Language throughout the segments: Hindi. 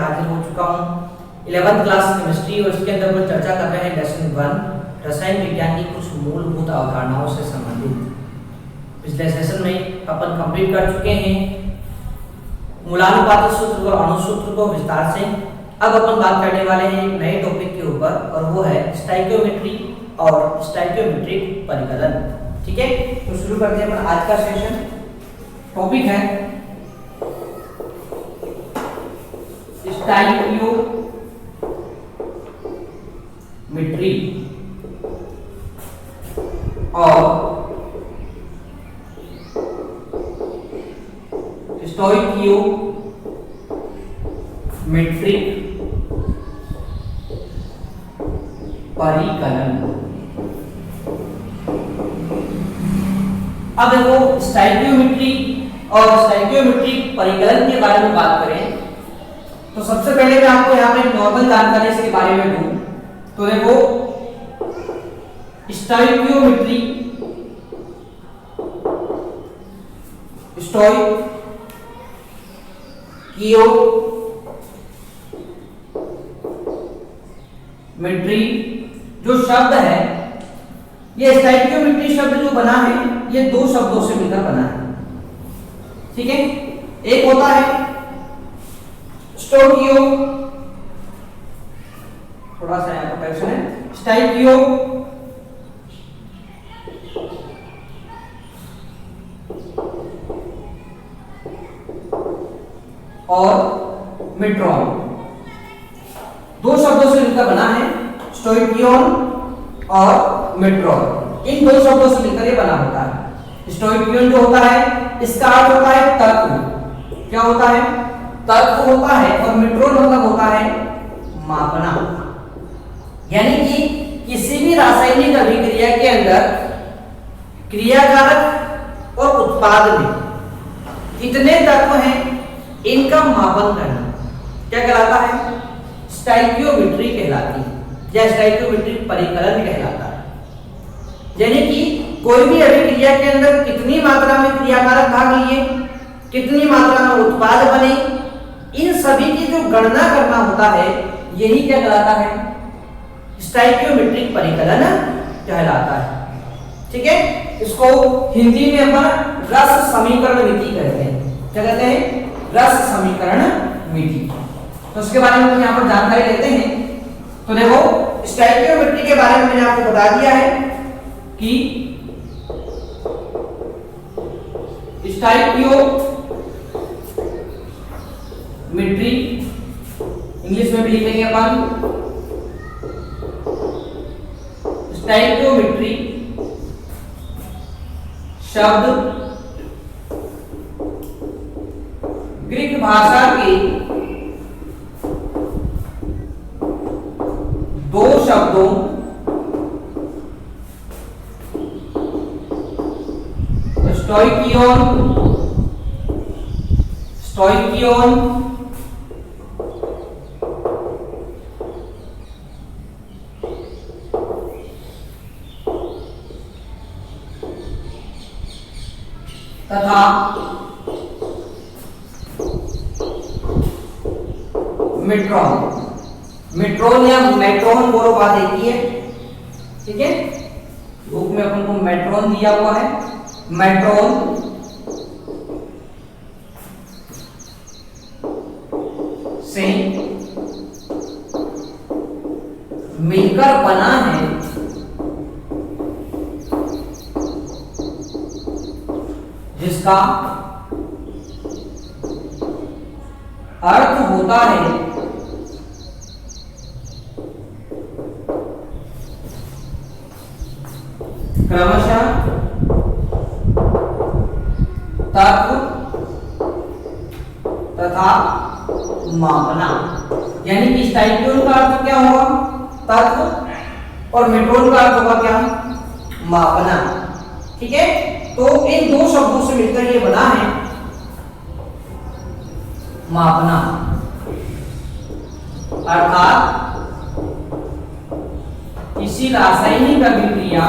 हाजिर हो चुका हूँ 11th क्लास केमिस्ट्री और इसके अंदर हम चर्चा कर रहे हैं लेसन 1 रसायन विज्ञान की कुछ मूलभूत अवधारणाओं से संबंधित। पिछले सेशन में अपन कंप्लीट कर चुके हैं मूलानुपाती सूत्र व अणु सूत्र को विस्तार से। अब अपन बात करने वाले हैं एक नए टॉपिक के ऊपर और वो है स्टोइकियोमेट्री और स्टोइकियोमेट्रिक परिकलन। ठीक है, तो शुरू करते हैं अपन आज का सेशन। टॉपिक है स्टोइकियोमेट्री और स्टोइकियोमेट्रिक परिकलन। अब देखो स्टोइकियोमेट्री और स्टोइकियोमेट्रिक परिकलन के बारे में बात करें तो सबसे पहले मैं आपको यहाँ पे नॉर्मल जानकारी इसके बारे में दूं। तो देखो स्टोइकियोमेट्री जो शब्द है, ये स्टोइकियोमेट्री शब्द जो बना है ये दो शब्दों से मिलकर बना है। ठीक है, एक होता है स्टोइकियो, थोड़ा सा यहाँ पर करेक्शन है, स्टोइकियो और मेट्रॉन, दो शब्दों से मिलकर बना है स्टोइकियोन और मेट्रॉन। इन दो शब्दों से मिलकर ये बना होता है। स्टोइकियोन जो होता है इसका अर्थ होता है तत्व, क्या होता है? तत्व होता है, और मेट्रॉन मतलब होता है मापना। यानी कि किसी भी रासायनिक अभिक्रिया के अंदर क्रियाकारक और उत्पाद में कितने तत्व हैं इनका मापन करना क्या कहलाता है? स्टोइकियोमेट्री कहलाती है या स्टोइकियोमेट्रिक परिकलन कहलाता है। यानी कि कोई भी अभिक्रिया के अंदर कितनी मात्रा में क्रियाकारक भाग लिए, कितनी मात्रा में उत्पाद बने, इन सभी की जो गणना करना होता है यही क्या कहलाता है? स्टोइकियोमेट्रिक परिकलन कहलाता है। ठीक है, इसको हिंदी में अपन रस समीकरण विधि कहते हैं। क्या कहते हैं? रस समीकरण विधि। तो उसके बारे में यहाँ पर जानकारी लेते हैं। तो देखो स्टोइकियोमेट्री के बारे में मैंने आपको बता दिया है कि स्टोइकियोमेट्री इंग्लिश में भी लिखेंगे अपन स्टोइकियोमेट्री शब्द ग्रीक भाषा के दो शब्दों स्टोइकियोन तथा मेट्रॉन या मेट्रॉन दोनों बात एक ही है। ठीक है, बुक में अपन को मेट्रॉन दिया हुआ है। मेट्रॉन से मिलकर बना है जिसका अर्थ होता है क्रमशः तत्व तथा मापना। यानी कि स्टोइकियोन का अर्थ क्या होगा? तत्व, और मेट्रॉन का अर्थ होगा क्या? मापना। ठीक है, तो इन दो शब्दों से मिलकर ये बना है मापना। अर्थात किसी रासायनिक अभिक्रिया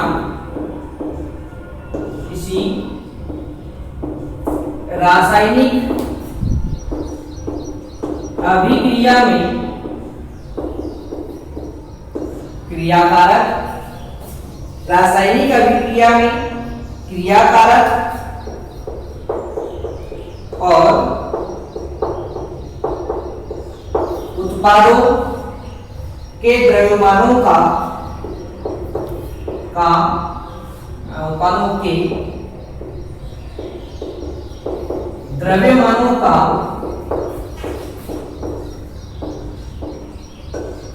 रासायनिक अभिक्रिया में क्रियाकारक, रासायनिक अभिक्रिया में क्रियाकारक और उत्पादों के द्रव्यमानों का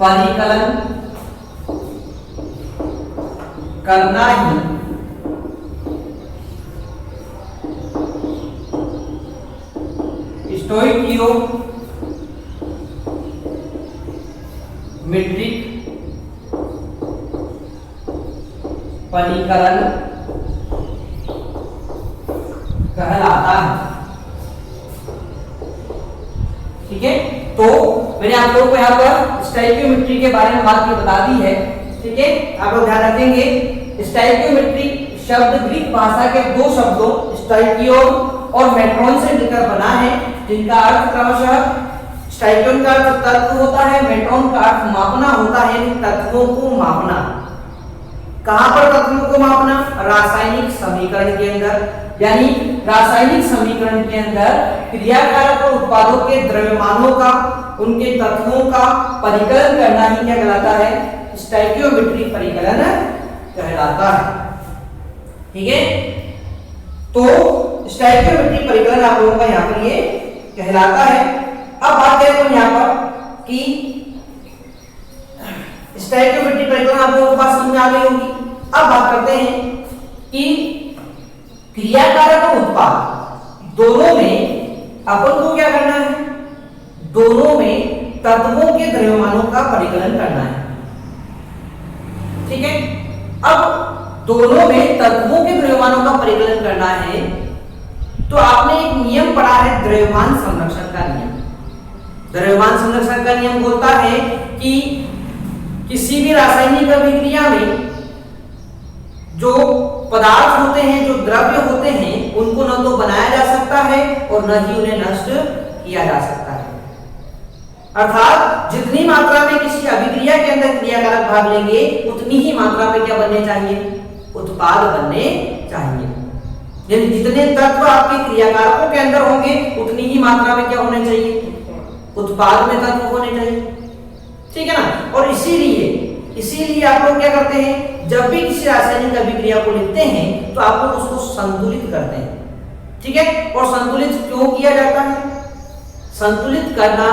परिकलन करना ही स्टोइकियोमेट्रिक परिकलन कहलाता है। ठीक है, तो मैंने आप लोगों को यहाँ पर स्टोइकियोमेट्री के बारे में बात बता दी है। ठीक है, आप लोग ध्यान रखेंगे स्टोइकियोमेट्री शब्द ग्रीक भाषा के दो शब्दों स्टोइकियोन और मेट्रॉन से मिलकर बना है, जिनका अर्थ क्रमशः स्टोइकियोन का अर्थ तत्व होता है, मेट्रॉन का अर्थ मापना होता है, तत्वों को मापना। कहां पर तत्वों को मापना? रासायनिक समीकरण के अंदर, यानी रासायनिक समीकरण के अंदर क्रियाकारक और उत्पादों के द्रव्यमानों का, उनके तत्वों का परिकलन करना ही क्या कहलाता है? स्टोइकियोमेट्रिक परिकलन कहलाता है। ठीक है, तो स्टोइकियोमेट्रिक परिकलन आप लोगों का यहाँ पर ये कहलाता है। अब बात करें तो यहाँ पर कि स्टोइकियोमेट्रिक परिकलन आप लोगों को बात समझ आ गई होगी। अब बात करते हैं कि क्रियाकारक और उत्पाद दोनों में अपन को क्या करना है? दोनों में तत्वों के द्रव्यमानों का परिकलन करना है। ठीक है, अब दोनों में तत्वों के द्रव्यमानों का परिकलन करना है, तो आपने एक नियम पढ़ा है द्रव्यमान संरक्षण का नियम। द्रव्यमान संरक्षण का नियम बोलता है कि किसी भी रासायनिक अभिक्रिया में जो पदार्थ होते हैं, जो द्रव्य होते हैं, उनको न तो बनाया जा सकता है और न ही उन्हें नष्ट किया जा सकता है। अर्थात जितनी मात्रा में किसी अभिक्रिया के अंदर क्रियाकारक भाग लेंगे, उतनी ही मात्रा में क्या बनने चाहिए? उत्पाद बनने चाहिए। यानी जितने तत्व आपके क्रियाकारकों के अंदर होंगे, उतनी ही मात्रा में क्या होने चाहिए? उत्पाद में तत्व होने चाहिए। ठीक है ना? और इसीलिए आप लोग क्या करते हैं, जब भी किसी रासायनिक अभिक्रिया को लिखते हैं तो आप लोग उसको संतुलित करते हैं। ठीक है, और संतुलित क्यों किया जाता है? संतुलित करना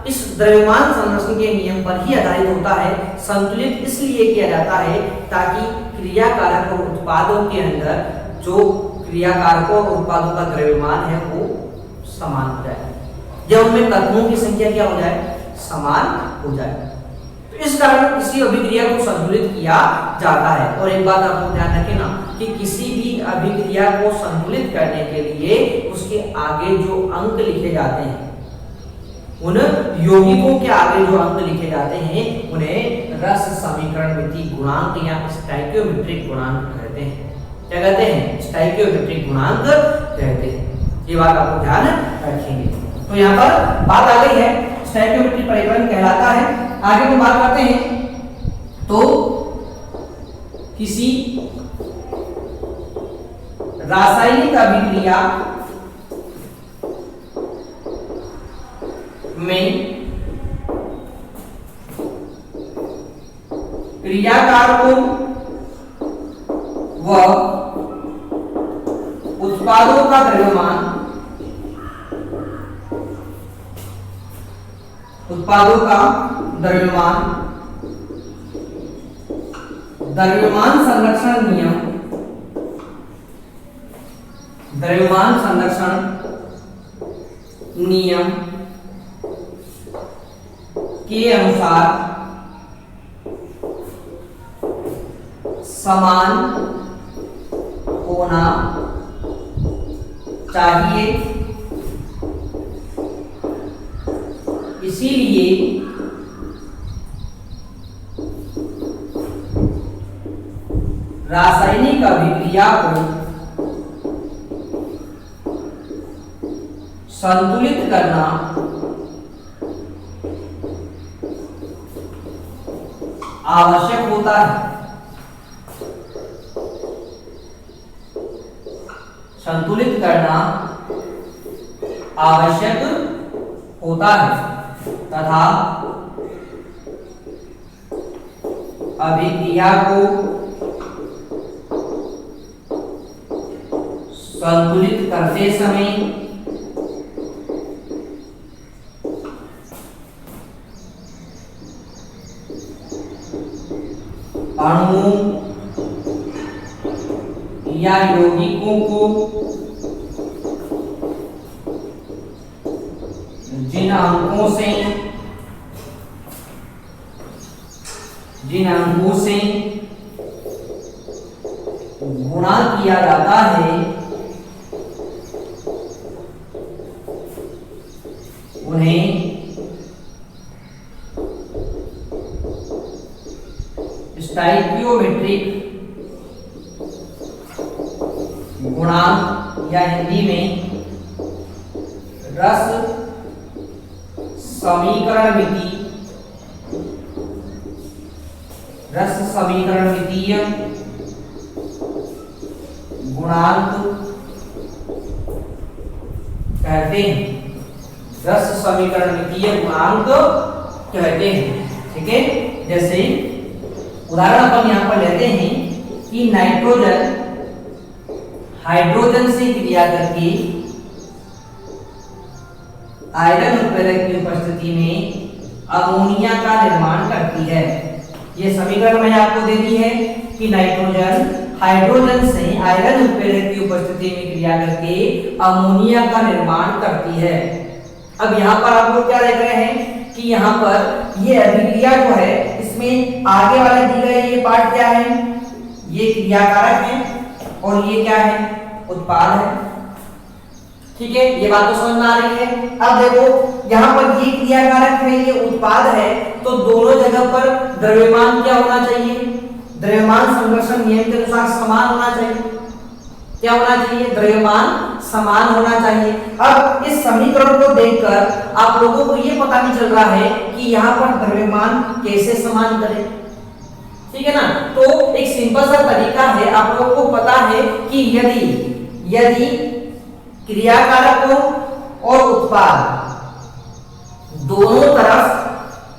इस द्रव्यमान संरक्षण के नियम पर ही आधारित होता है। संतुलित इसलिए किया जाता है ताकि क्रियाकारक और उत्पादों के अंदर जो क्रियाकारकों और उत्पादों का द्रव्यमान है वो समान हो जाए, जब उनमें तत्वों की संख्या क्या हो जाए? समान हो जाए। तो इस कारण किसी अभिक्रिया को संतुलित किया जाता है। और एक बात आप लोग ध्यान रखें ना कि किसी भी अभिक्रिया को संतुलित करने के लिए उसके आगे जो अंक लिखे जाते हैं, उन यौगिकों के आगे जो अंक लिखे जाते हैं, उन्हें रस समीकरणमिति गुणांक या स्टोइकियोमेट्रिक गुणांक कहते हैं। क्या कहते हैं? स्टोइकियोमेट्रिक गुणांक कहते हैं। ये बात आप लोग ध्यान रखेंगे। तो यहाँ पर बात आ गई है, स्टोइकियोमेट्रिक परिकलन कहलाता है। आगे हम बात करते हैं तो किसी रासायनिक अभिक्रिया में क्रियाकारकों व उत्पादों का द्रव्यमान द्रव्यमान संरक्षण नियम के अनुसार समान होना चाहिए। इसीलिए रासायनिक अभिक्रिया को संतुलित करना आवश्यक होता है। संतुलित करना आवश्यक होता है तथा अभिक्रिया को संतुलित करते समय अणुओं या यौगिकों को जिन अंकों से गुणा किया जाता है उन्हें स्टाइकियोमेट्रिक गुणांक या हिंदी में रस समीकरण मितीय गुणांक कहते हैं। रस समीकरण मितीय गुणांक कहते हैं। ठीक है, जैसे उदाहरण अपन यहां पर लेते हैं कि नाइट्रोजन हाइड्रोजन से क्रिया करके आयरन उत्प्रेरक की उपस्थिति में अमोनिया का निर्माण करती है। यह समीकरण मैंने आपको दे दी है कि नाइट्रोजन हाइड्रोजन से आयरन उत्प्रेरक की उपस्थिति में क्रिया करके अमोनिया का निर्माण करती है। अब यहाँ पर आप लोग क्या देख रहे हैं कि यहाँ पर ये अभिक्रिया जो है इसमें आगे वाला दी गई ये पार्ट क्या है, ये क्रियाकारक है और ये क्या है, उत्पाद है। ठीक है, ये बात तो समझ में आ रही है। अब देखो यहाँ पर ये क्रियाकारक है, ये उत्पाद है, तो दोनों जगह पर द्रव्यमान क्या होना चाहिए, द्रव्यमान संघर्षण नियम के अनुसार समान होना चाहिए। क्या होना चाहिए, द्रव्यमान समान होना चाहिए। अब इस समीकरण को देखकर आप लोगों को ये पता नहीं चल रहा है कि यहाँ पर द्रव्यमान कैसे समान करें। ठीक है ना, तो एक सिंपल सा तरीका है, आप लोगों को पता है कि यदि क्रियाकारकों और उत्पाद दोनों तरफ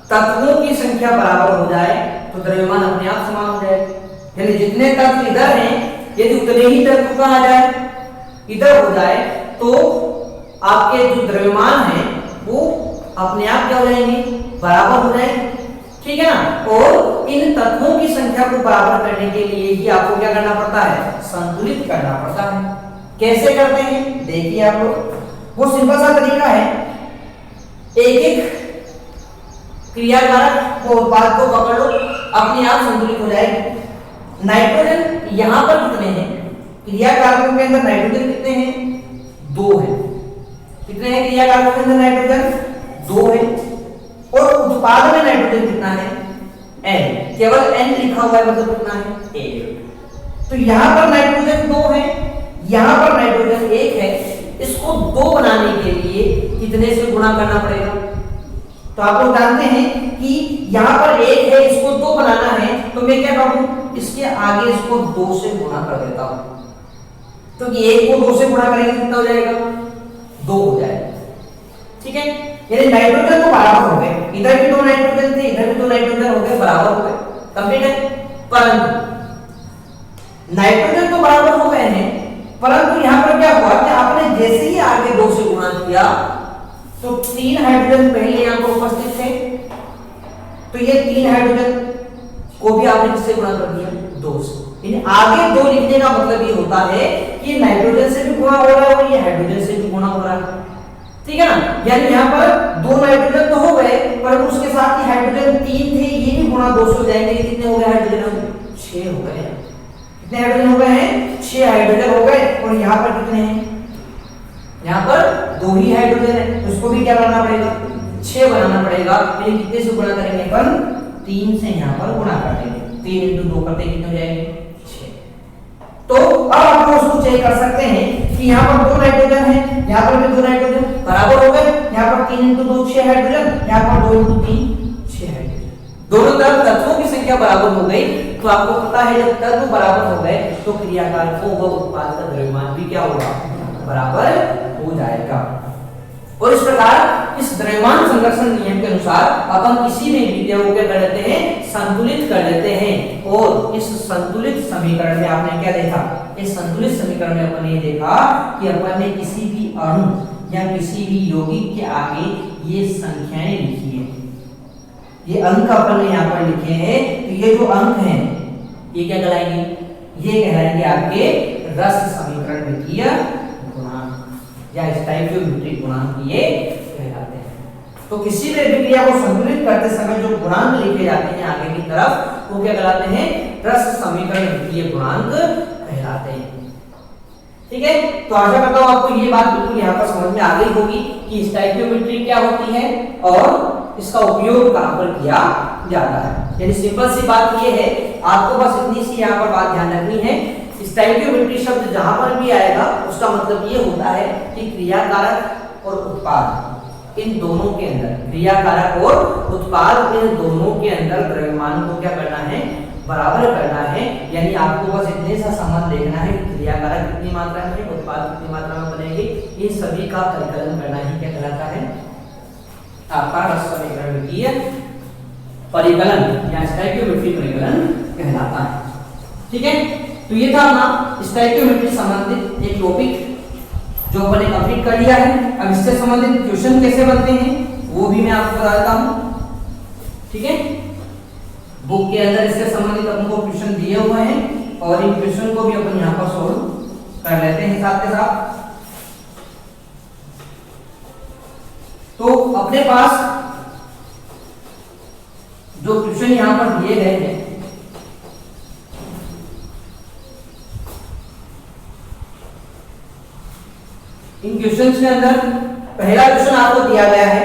तत्वों की संख्या बराबर हो जाए तो द्रव्यमान अपने आप समान हो जाए। यानी जितने तत्व इधर हैं यदि उतने ही तत्व कहाँ आ जाए, इधर हो जाए, तो आपके जो द्रव्यमान है वो अपने आप क्या हो जाएंगे, बराबर हो जाएंगे। ठीक है ना, और इन तत्वों की संख्या को बराबर करने के लिए ही आपको क्या करना पड़ता है, संतुलित करना पड़ता है। कैसे करते हैं देखिए आप लोग, वो सिंपल सा तरीका है, एक एक क्रियाकारक को उत्पाद को पकड़ लो, अपने आप संतुलित हो जाएगी। नाइट्रोजन यहाँ पर कितने हैं, क्रियाकारकों के अंदर नाइट्रोजन कितने हैं, 2 हैं। कितने हैं क्रियाकारकों के अंदर नाइट्रोजन, 2 है। और उत्पाद में नाइट्रोजन कितना है, N, केवल N लिखा हुआ है, मतलब कितना है, 1। तो यहाँ पर नाइट्रोजन 2 है, यहाँ पर नाइट्रोजन 1 है। इसको 2 बनाने के लिए कितने से गुणा करना पड़ेगा, तो आप लोग जानते हैं कि यहाँ पर 1 है, इसको 2 बनाना है, तो मैं क्या करूं, इसके आगे इसको 2 से गुणा कर देता हूं, क्योंकि 1 को 2 से गुणा करेंगे कितना हो जाएगा, 2 हो जाएगा। ठीक है, यानी नाइट्रोजन तो बराबर हो गए, इधर भी 2 नाइट्रोजन थे, इधर भी 2 नाइट्रोजन हो गए, बराबर हो गए, कंप्लीट है। परंतु नाइट्रोजन तो बराबर हो गए हैं, परंतु यहाँ पर क्या हुआ कि आपने जैसे ही आगे 2 से गुणा किया तो 3 हाइड्रोजन पहले यहाँ पर उपस्थित थे, तो ये 3 हाइड्रोजन को भी आपने किससे गुणा कर दिया, 2 से। यानी आगे 2 लिखने का मतलब ये होता है कि नाइट्रोजन से भी गुणा हो रहा है और ये हाइड्रोजन से भी गुणा हो रहा है। ठीक है ना, यानी यहाँ पर 2 नाइट्रोजन तो हो गए, पर उसके साथ ही हाइड्रोजन 3 थे, ये भी गुणा 2 से हो जाएंगे। कितने हो गए हाइड्रोजन, 6 हो गए। कितने हाइड्रोजन हो गए हैं, 6 हाइड्रोजन हो गए। और यहाँ पर कितने हैं, यहाँ पर 2 ही हाइड्रोजन है, तो उसको भी क्या बनाना पड़ेगा, 6 बनाना पड़ेगा। यानी कितने से गुणा करेंगे अपन, 3 से यहाँ पर गुणा कर देंगे, 3 × 2 करते कितने हो जाएंगे, 6। तो अब आप लोग उसको चेक कर सकते हैं कि यहाँ पर 2 नाइट्रोजन है, यहाँ पर भी 2 नाइट्रोजन बराबर हो गए। यहाँ पर 3 × 2 6 हाइड्रोजन, यहाँ पर 2 × 3 6 हाइड्रोजन, दोनों तरफ तत्वों की संख्या बराबर हो गई तो आपको पता है जब तत्व बराबर हो गए तो क्रियाकार को व उत्पाद का द्रव्यमान भी क्या होगा, बराबर हो जाएगा। और इस प्रकार इस द्रव्यमान संरक्षण नियम के अनुसार अपन किसी भी विद्या को क्या कर लेते हैं, संतुलित कर लेते हैं। और इस संतुलित समीकरण में आपने क्या देखा, इस संतुलित समीकरण में अपन ये देखा कि अपन ने किसी भी अणु या किसी भी यौगिक के आगे ये संख्याएं लिखी है, ये अंक अपन ने यहाँ पर लिखे हैं। तो ये जो अंक हैं ये क्या कहलाएंगे, ये कहलाएंगे आपके रस समीकरण विकीय गुणांक या स्टोइकियोमेट्रिक गुणांक ये कहलाते हैं। तो किसी भी अभिक्रिया को संतुलित करते समय जो गुणांक लिखे जाते हैं आगे की तरफ वो क्या कहलाते हैं, रस समीकरण विकीय गुणांक कहलाते हैं। ठीक है, तो आशा करता हूं आपको ये बात बिल्कुल यहाँ पर समझ में आ गई होगी कि स्टोइकियोमेट्री क्या होती है और इसका उपयोग कहां पर किया जाता है। यानी सिंपल सी बात ये है, आपको बस इतनी सी यहाँ पर बात ध्यान रखनी है, स्टोइकियोमेट्री शब्द जहां पर भी आएगा उसका मतलब ये होता है कि क्रियाकारक और उत्पाद इन दोनों के अंदर, क्रियाकारक और उत्पाद इन दोनों के अंदर द्रव्यमान को क्या करना है, बराबर करना है। यानी आपको बस इतने सा संबंध देखना है कि क्रियाकारक कितनी मात्रा में, उत्पाद कितनी मात्रा में बनेगी, इन सभी का परिकलन करना ही क्या कहलाता है, आपका रस समीकरण विकीय परिकलन या स्टोइकियोमेट्री परिकलन कहलाता है। ठीक है, तो ये था अपना स्टोइकियोमेट्री संबंधित एक टॉपिक जो अपने कंप्लीट कर लिया है। अब इससे संबंधित क्वेश्चन कैसे बनते हैं वो भी मैं आपको बता देता हूं। ठीक है, बुक के अंदर इससे संबंधित अपन को क्वेश्चन दिए हुए हैं और इन क्वेश्चन को भी अपन यहाँ पर सोल्व कर लेते हैं साथ के साथ। तो अपने पास जो क्वेश्चन यहां पर दिए गए हैं इन क्वेश्चंस के अंदर पहला क्वेश्चन आपको दिया गया है,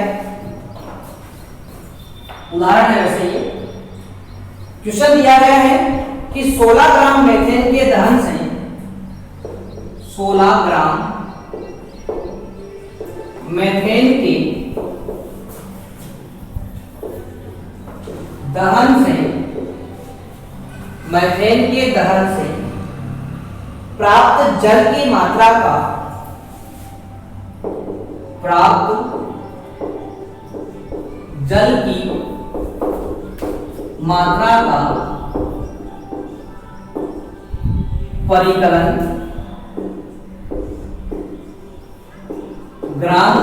उदाहरण है वैसे ये क्वेश्चन दिया गया है कि 16 ग्राम मेथेन के दहन से 16 ग्राम मेथेन के दहन से प्राप्त जल की मात्रा का परिकलन ग्राम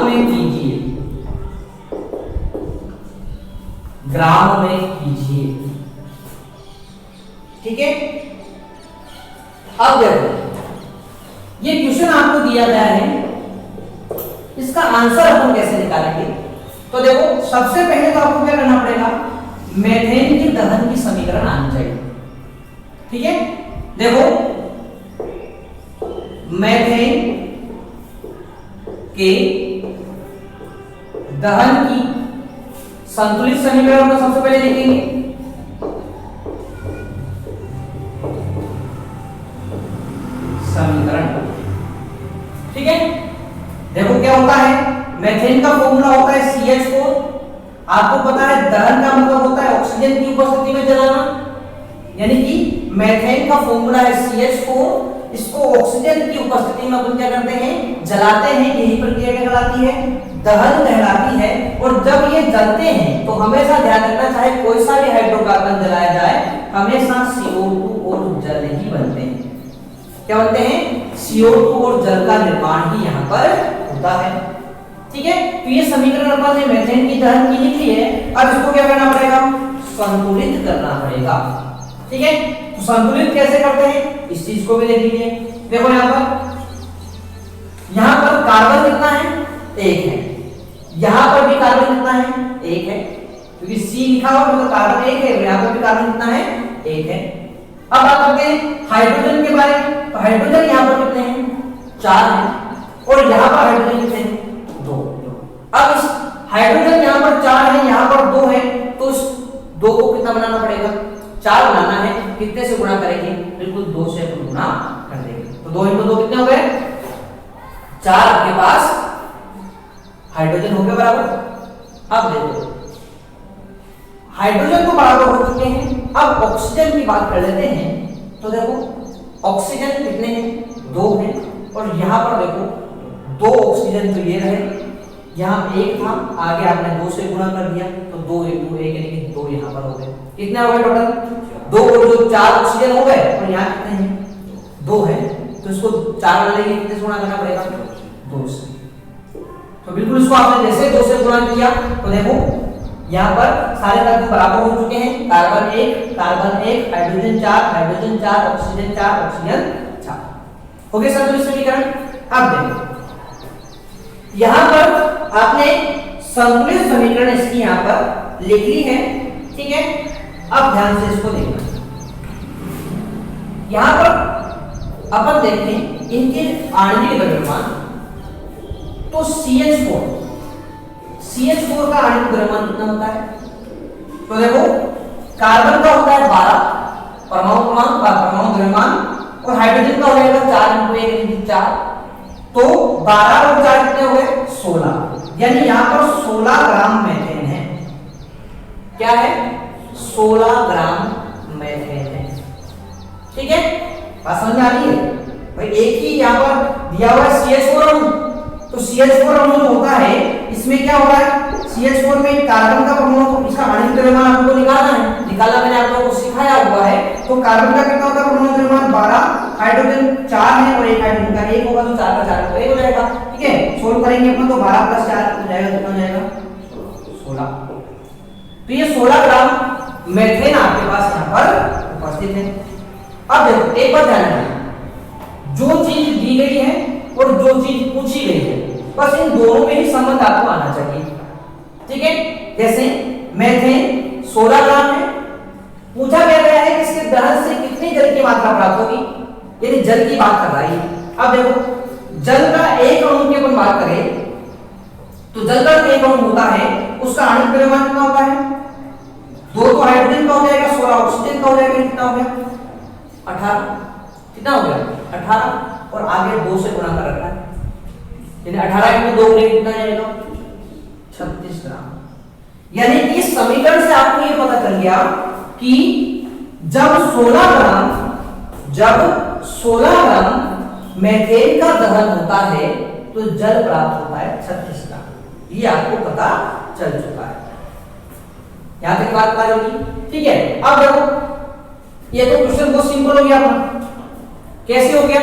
में कीजिए, ठीक है। अब देखो ये क्वेश्चन आपको दिया गया है, इसका आंसर अपन कैसे निकालेंगे। तो देखो सबसे पहले तो आपको क्या करना पड़ेगा, मेथेन के दहन की समीकरण आनी चाहिए। ठीक है, देखो मेथेन के दहन की संतुलित समीकरण को सबसे पहले लिखेंगे। समीकरण, ठीक है। देखो क्या होता है, मेथेन का फॉर्मूला होता है CH4। आपको पता है दहन का मतलब होता है ऑक्सीजन की उपस्थिति में जलाना, यानी कि मेथेन का फॉर्मूला है CH4। इसको ऑक्सीजन की उपस्थिति में अपन क्या करते हैं, जलाते हैं। यही प्रक्रिया क्या कहलाती है, दहन कहलाती है। और जब ये जलते हैं तो हमेशा ध्यान रखना, चाहे कोई सा भी हाइड्रोकार्बन जलाया जाए हमेशा CO2 और जल ही बनते हैं। क्या बनते हैं, CO2 और जल का निर्माण ही यहाँ पर होता है। ठीक है, तो ये समीकरण अपन ने मेथेन की दहन की लिखी है। अब इसको क्या करना पड़ेगा, संतुलित करना पड़ेगा। ठीक है, तो संतुलित कैसे करते हैं इस चीज को भी देख लीजिए। देखो यहाँ पर कार्बन कितना है, 1 है। यहाँ पर भी कार्बन कितना है, 1 है, क्योंकि C लिखा हुआ मतलब कार्बन 1 है। यहाँ पर भी कार्बन कितना है, 1 है। अब बात करते हैं हाइड्रोजन के बारे में। तो हाइड्रोजन यहाँ पर कितने हैं, 4 हैं, और यहाँ पर हाइड्रोजन कितने हैं, 2। अब इस हाइड्रोजन यहाँ पर 4 है, यहाँ पर 2 है, तो इस 2 को कितना बनाना पड़ेगा, 4 बनाना है। कितने से गुणा करेंगे, बिल्कुल 2 से अपन गुणा कर देंगे। तो 2 × 2 कितने हो गए, 4 आपके पास हाइड्रोजन हो गए बराबर। अब देखो हाइड्रोजन तो बराबर हो चुके हैं। अब ऑक्सीजन की बात कर लेते हैं। तो देखो ऑक्सीजन कितने हैं, 2 हैं, और यहाँ पर देखो 2 ऑक्सीजन तो ये रहे, यहाँ 1 था, आगे आपने 2 से गुणा कर दिया तो 2 1 2 1 यानी कि 2 यहाँ पर हो गए। कितने हो गए टोटल, 2 और 2 4 ऑक्सीजन हो गए, और यहाँ कितने हैं, 2 है, तो इसको 4 वाले के कितने से गुणा करना पड़ेगा, 2 से। तो बिल्कुल इसको आपने जैसे 2 से गुणा किया तो देखो यहाँ पर सारे तत्व बराबर हो चुके हैं। कार्बन 1 हाइड्रोजन 4 ऑक्सीजन 4 ऑक्सीजन 4 हो गए संतुलित समीकरण। अब देखो यहाँ पर आपने संतुलित समीकरण इसकी यहाँ पर लिख ली है, ठीक है। अब ध्यान से इसको देखना, यहाँ पर अपन देखें इनके आणविक द्रव्यमान, तो CH4 का आणविक द्रव्यमान कितना होता है, तो देखो कार्बन का होता है 12 परमाणु द्रव्यमान, और हाइड्रोजन का हो जाएगा 4 × 1 × 4, तो 12 और 4 कितने हो गए, 16, यानी यहाँ पर 16 ग्राम मेथेन है। क्या है, 16 ग्राम मेथेन है, ठीक है। बात समझ में आ रही है भाई। एक ही यहाँ पर दिया हुआ है CH4 अणु, तो CH4 अणु जो होता है इसमें क्या हो रहा है, CH4 में कार्बन का परमाणु, इसका आणविक द्रव्यमान आपको निकालना है, निकालना मैंने आप लोगों को सिखाया हुआ है। तो कार्बन का कितना होता है परमाणु द्रव्यमान 12, हाइड्रोजन 4 है, और एक हाइड्रोजन का 1 होगा, तो 4 का 4 तो 1 हो जाएगा, ठीक है। सोल्व करेंगे अपना, तो 12 + 4 हो जाएगा, कितना हो जाएगा, 16। तो ये 16 ग्राम मेथेन आपके पास यहाँ पर उपस्थित है। अब देखो एक बात ध्यान रखना, जो चीज दी गई है और जो चीज पूछी गई है, बस इन दोनों में ही संबंध आपको आना चाहिए, ठीक है। जैसे मेथेन 16 ग्राम है, पूछा गया है कि इसके दहन से कितनी जल की मात्रा प्राप्त होगी, यानी जल की बात कर रही है। अब देखो जल का एक अणु की अपन बात करें, तो जल का एक अणु होता है, उसका आणविक द्रव्यमान कितना होता है, 2 तो हाइड्रोजन का हो जाएगा, 16 ऑक्सीजन का हो जाएगा, कितना हो गया, 18, कितना हो गया, 18, और आगे 2 से गुणा कर रखा है, यानी 18 में 2 गुणे कितना जाएगा, 36 ग्राम। यानी कि इस समीकरण से आपको ये पता चल गया कि जब 16 ग्राम मेथेन का दहन होता है तो जल प्राप्त होता है 36 ग्राम। ये आपको पता चल चुका है, यहां तक बात क्लियर होगी, ठीक है। अब देखो ये तो क्वेश्चन बहुत सिंपल हो गया अपना। कैसे हो गया,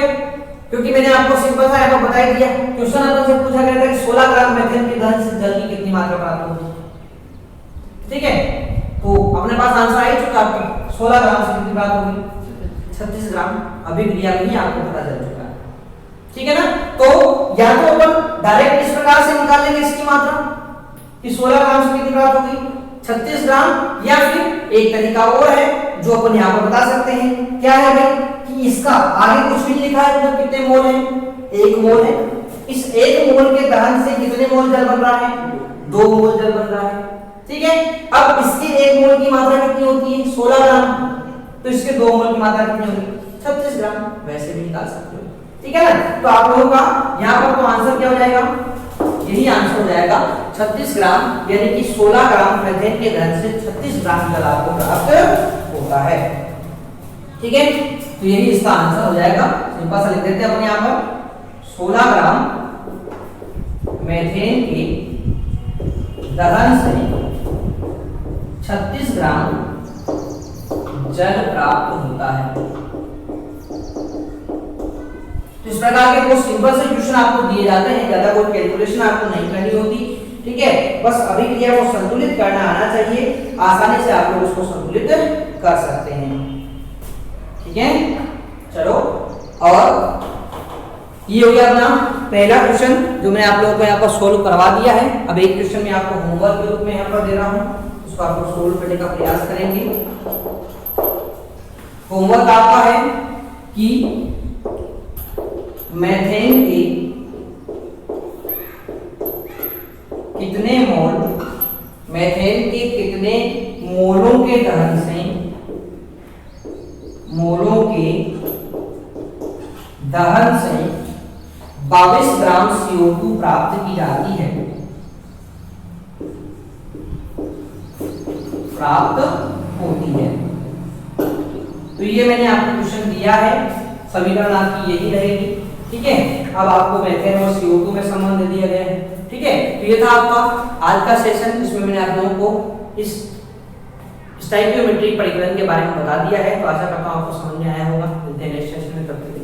क्योंकि मैंने आपको सिंपल सा यहाँ बता ही दिया। क्वेश्चन अपन से पूछा गया था कि 16 ग्राम मेथेन के दहन से जल की कितनी मात्रा प्राप्त होगी, ठीक है। तो अपने पास आंसर आ ही चुका आपका, 16 ग्राम से कितनी प्राप्त होगी, 36 ग्राम। अभिक्रिया में ही आपको पता चल चुका है, ठीक है ना। तो या तो अपन डायरेक्ट इस प्रकार से निकाल लेंगे इसकी मात्रा कि 16 ग्राम से कितनी प्राप्त होगी, 36 ग्राम, या फिर एक तरीका और है जो अपन यहाँ पर बता सकते हैं। क्या है भाई कि इसका आगे कुछ भी लिखा है, मतलब कितने मोल है, 1 मोल है। इस 1 मोल के दहन से कितने मोल जल बन रहा है, 2 मोल जल बन रहा है, ठीक है। अब इसके 1 मोल की मात्रा कितनी होती है, 16 ग्राम, तो इसके 2 मोल की मात्रा कितनी होगी, 36 ग्राम। वैसे भी निकाल सकते हो, ठीक है ना। तो आप लोगों का यहाँ पर तो आंसर क्या हो जाएगा, यही आंसर हो जाएगा 36 ग्राम, यानी कि 16 ग्राम मेथेन के दहन से 36 ग्राम जल आपको प्राप्त होता है, ठीक है। तो यही इसका आंसर हो जाएगा। सिंपल सा लिख देते हैं अपन यहाँ पर, 16 ग्राम मेथेन के दहन से 36 ग्राम जल प्राप्त होता है। तो इस प्रकार के कुछ सिंपल से क्वेश्चन आपको दिए जाते हैं, ज्यादा कोई कैलकुलेशन आपको नहीं करनी होती, ठीक है। बस अभिक्रिया को संतुलित करना आना चाहिए, आसानी से आप लोग उसको संतुलित कर सकते हैं, ठीक है। चलो, और ये हो गया अपना पहला क्वेश्चन जो मैंने आप लोगों को यहाँ पर सोल्व करवा दिया है। अब एक क्वेश्चन मैं आपको होमवर्क के रूप में यहाँ पर दे रहा हूँ, उसको आपको सोल्व करने का प्रयास करेंगे। होमवर्क आपका है कि मेथेन के कितने मोलों के दहन से 22 ग्राम CO2 प्राप्त की जाती है। प्राप्त होती है। तो ये मैंने आपको क्वेश्चन दिया है, समीकरण आपकी यही रहेगी। ठीक है, अब आपको मीथेन और CO2 में संबंध दिया गया है। ठीक है, तो ये था आपका आज का सेशन, जिसमें मैंने आप लोगों को इस स्टोइकियोमेट्रिक परिकलन के बारे में बता दिया है। तो आशा करता हूँ आपको समझ में आया होगा। मिलते हैं नेक्स्ट सेशन में, तब तक